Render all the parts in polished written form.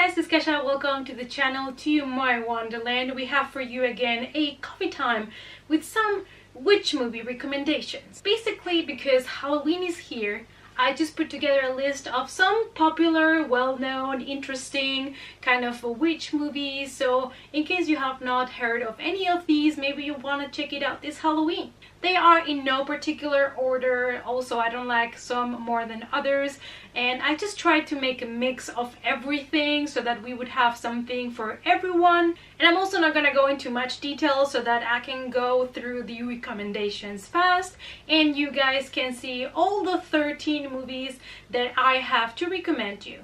guys, it's Kasha. Welcome to the channel, to my wonderland. We have for you again a coffee time with some witch movie recommendations. Basically, because Halloween is here, I just put together a list of some popular, well-known, interesting kind of witch movies. So in case you have not heard of any of these, maybe you want to check it out this Halloween. They are in no particular order. Also, I don't like some more than others, and I just tried to make a mix of everything so that we would have something for everyone. And I'm also not gonna go into much detail so that I can go through the recommendations fast and you guys can see all the 13 movies that I have to recommend you.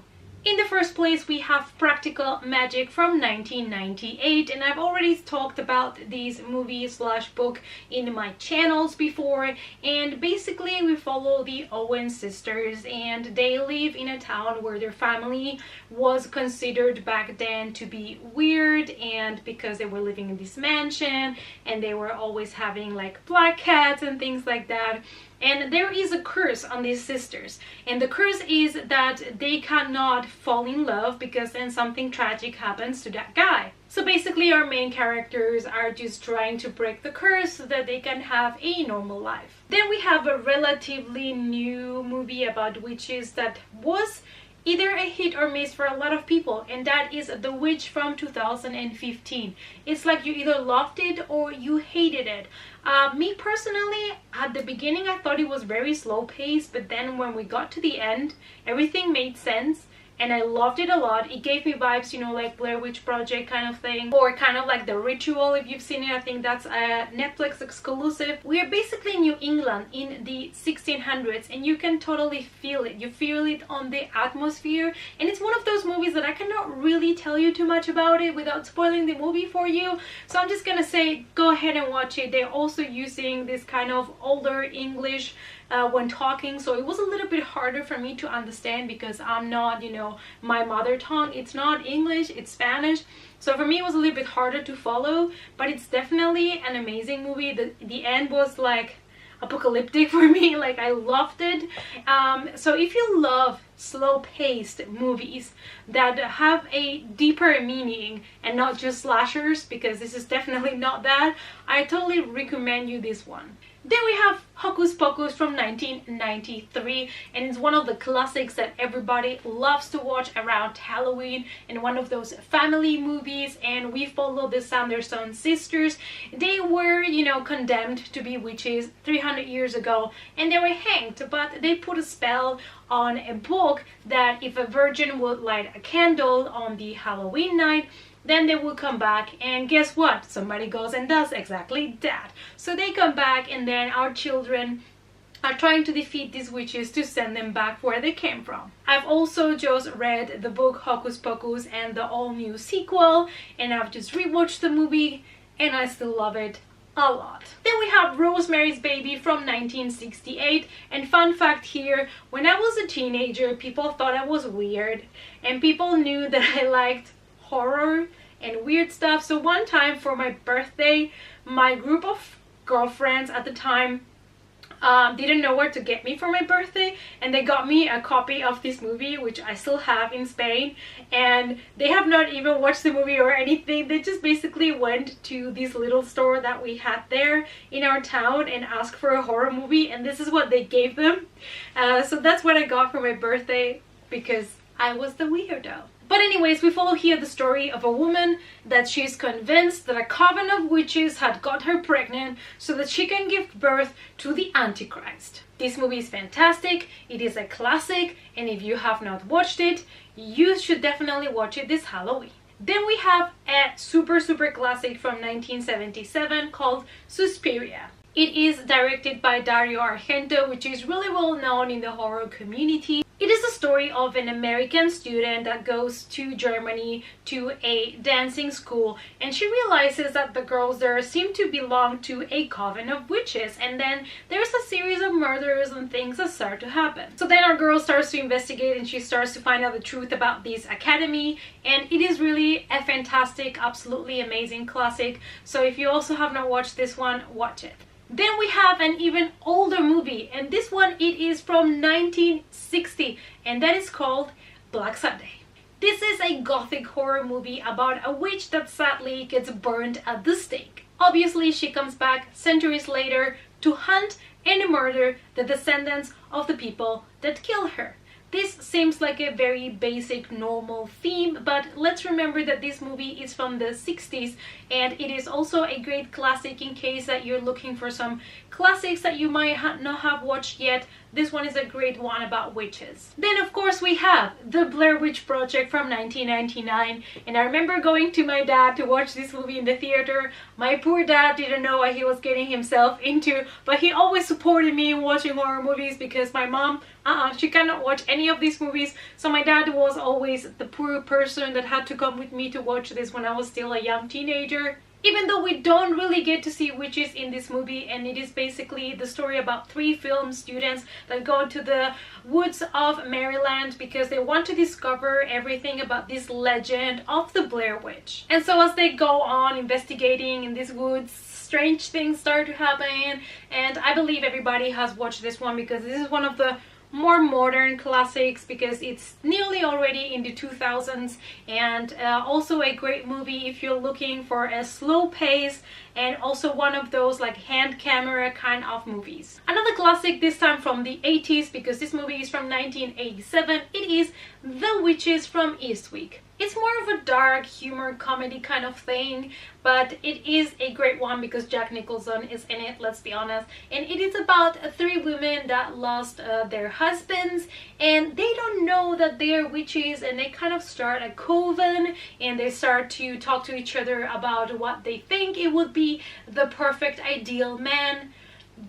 In the first place, we have Practical Magic from 1998, and I've already talked about these movie/book in my channels before. And basically, we follow the Owen sisters, and they live in a town where their family was considered back then to be weird, and because they were living in this mansion and they were always having like black cats and things like that. And there is a curse on these sisters, and the curse is that they cannot fall in love because then something tragic happens to that guy. So basically our main characters are just trying to break the curse so that they can have a normal life. Then we have a relatively new movie about witches that was either a hit or miss for a lot of people, and that is The Witch from 2015. It's like you either loved it or you hated it. Me personally, at the beginning I thought it was very slow paced, but then when we got to the end, everything made sense and I loved it a lot. It gave me vibes, you know, like Blair Witch Project kind of thing, or kind of like The Ritual, if you've seen it. I think that's a Netflix exclusive. We are basically in New England in the 1600s, and you can totally feel it. You feel it on the atmosphere, and it's one of those movies that I cannot really tell you too much about it without spoiling the movie for you. So I'm just gonna say go ahead and watch it. They're also using this kind of older English when talking, so it was a little bit harder for me to understand because I'm not, you know, my mother tongue. It's not English, it's Spanish. So for me it was a little bit harder to follow, but it's definitely an amazing movie. The end was like apocalyptic for me. Like, I loved it. So if you love slow-paced movies that have a deeper meaning and not just slashers, because this is definitely not that, I totally recommend you this one. Then we have Hocus Pocus from 1993, and it's one of the classics that everybody loves to watch around Halloween, and one of those family movies. And we follow the Sanderson sisters. They were, you know, condemned to be witches 300 years ago, and they were hanged, but they put a spell on a book that if a virgin would light a candle on the Halloween night, then they will come back, and guess what? Somebody goes and does exactly that. So they come back, and then our children are trying to defeat these witches to send them back where they came from. I've also just read the book Hocus Pocus and the all-new sequel, and I've just rewatched the movie, and I still love it a lot. Then we have Rosemary's Baby from 1968, and fun fact here, when I was a teenager, people thought I was weird, and people knew that I liked horror and weird stuff. So one time for my birthday, my group of girlfriends at the time didn't know where to get me for my birthday, and they got me a copy of this movie, which I still have in Spain, and they have not even watched the movie or anything. They just basically went to this little store that we had there in our town and asked for a horror movie, and this is what they gave them. So that's what I got for my birthday, because I was the weirdo. But anyways, we follow here the story of a woman that she's convinced that a coven of witches had got her pregnant so that she can give birth to the Antichrist. This movie is fantastic, it is a classic, and if you have not watched it, you should definitely watch it this Halloween. Then we have a super classic from 1977 called Suspiria. It is directed by Dario Argento, which is really well known in the horror community. It is a story of an American student that goes to Germany to a dancing school, and she realizes that the girls there seem to belong to a coven of witches, and then there's a series of murders and things that start to happen. So then our girl starts to investigate, and she starts to find out the truth about this academy, and it is really a fantastic, absolutely amazing classic. So if you also have not watched this one, watch it. Then we have an even older movie, and this one, it is from 1960, and that is called Black Sunday. This is a gothic horror movie about a witch that sadly gets burned at the stake. Obviously, she comes back centuries later to hunt and murder the descendants of the people that killed her. This seems like a very basic, normal theme, but let's remember that this movie is from the 60s and it is also a great classic in case that you're looking for some classics that you might not have watched yet. This one is a great one about witches. Then of course we have The Blair Witch Project from 1999, and I remember going to my dad to watch this movie in the theater. My poor dad didn't know what he was getting himself into, but he always supported me in watching horror movies because my mom, she cannot watch any of these movies, so my dad was always the poor person that had to come with me to watch this when I was still a young teenager. Even though we don't really get to see witches in this movie, and it is basically the story about 3 film students that go to the woods of Maryland because they want to discover everything about this legend of the Blair Witch. And so as they go on investigating in these woods, strange things start to happen, and I believe everybody has watched this one because this is one of the more modern classics because it's nearly already in the 2000s, and also a great movie if you're looking for a slow pace and also one of those like hand camera kind of movies. Another classic, this time from the 80s because this movie is from 1987. It is The Witches from Eastwick. It's more of a dark humor comedy kind of thing, but it is a great one because Jack Nicholson is in it, let's be honest. And it is about 3 women that lost their husbands, and they don't know that they are witches, and they kind of start a coven and they start to talk to each other about what they think it would be the perfect ideal man.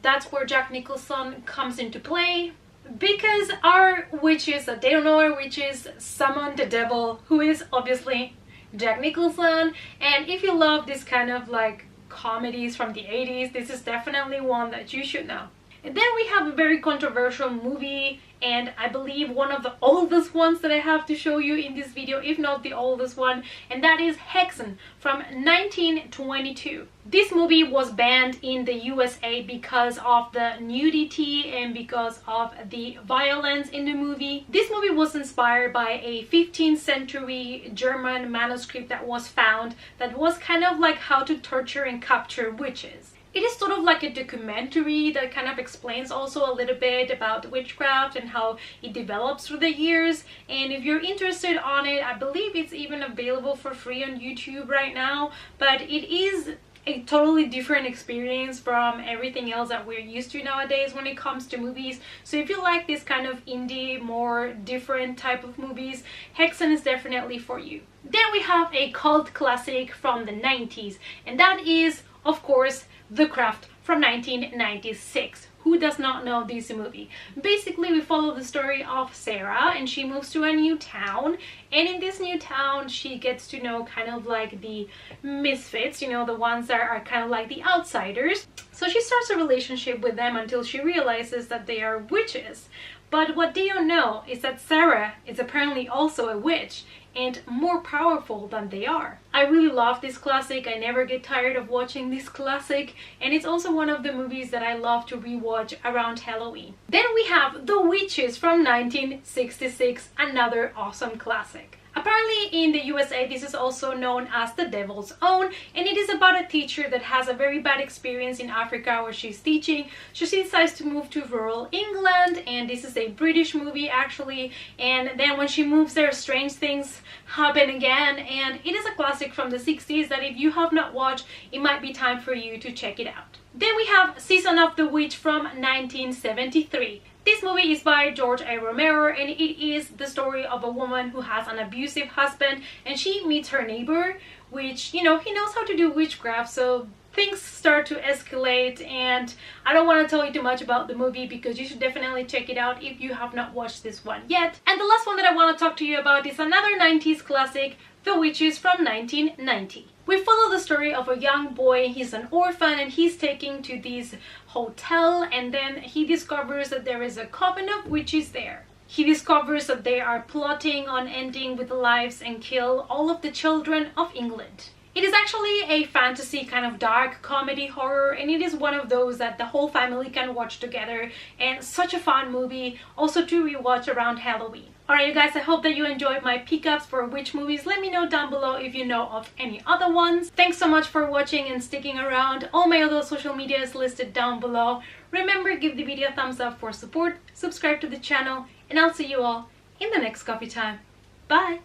That's where Jack Nicholson comes into play. Because our witches that they don't know are witches summon the devil, who is obviously Jack Nicholson. And if you love this kind of like comedies from the 80s, this is definitely one that you should know. And then we have a very controversial movie, and I believe one of the oldest ones that I have to show you in this video, if not the oldest one, and that is Hexen from 1922. This movie was banned in the USA because of the nudity and because of the violence in the movie. This movie was inspired by a 15th century German manuscript that was found that was kind of like how to torture and capture witches. It is sort of like a documentary that kind of explains also a little bit about witchcraft and how it develops through the years. And if you're interested on it, I believe it's even available for free on YouTube right now. But it is a totally different experience from everything else that we're used to nowadays when it comes to movies. So if you like this kind of indie, more different type of movies, Hexen is definitely for you. Then we have a cult classic from the 90s, and that is, of course, The Craft from 1996. Who does not know this movie? Basically, we follow the story of Sarah, and she moves to a new town, and in this new town she gets to know kind of like the misfits, you know, the ones that are kind of like the outsiders. So she starts a relationship with them until she realizes that they are witches. But what they don't know is that Sarah is apparently also a witch, and more powerful than they are. I really love this classic. I never get tired of watching this classic, and it's also one of the movies that I love to rewatch around Halloween. Then we have The Witches from 1966, another awesome classic. Apparently in the USA this is also known as The Devil's Own, and it is about a teacher that has a very bad experience in Africa where she's teaching. So she decides to move to rural England, and this is a British movie actually, and then when she moves there strange things happen again, and it is a classic from the 60s that if you have not watched, it might be time for you to check it out. Then we have Season of the Witch from 1973. This movie is by George A. Romero, and it is the story of a woman who has an abusive husband, and she meets her neighbor, which, you know, he knows how to do witchcraft, so things start to escalate. And I don't want to tell you too much about the movie because you should definitely check it out if you have not watched this one yet. And the last one that I want to talk to you about is another 90s classic, The Witches from 1990. We follow the story of a young boy. He's an orphan and he's taken to this hotel, and then he discovers that there is a coven of witches there. He discovers that they are plotting on ending with lives and kill all of the children of England. It is actually a fantasy kind of dark comedy horror, and it is one of those that the whole family can watch together, and such a fun movie also to rewatch around Halloween. Alright you guys, I hope that you enjoyed my pickups for witch movies. Let me know down below if you know of any other ones. Thanks so much for watching and sticking around. All my other social media is listed down below. Remember, give the video a thumbs up for support, subscribe to the channel, and I'll see you all in the next coffee time. Bye!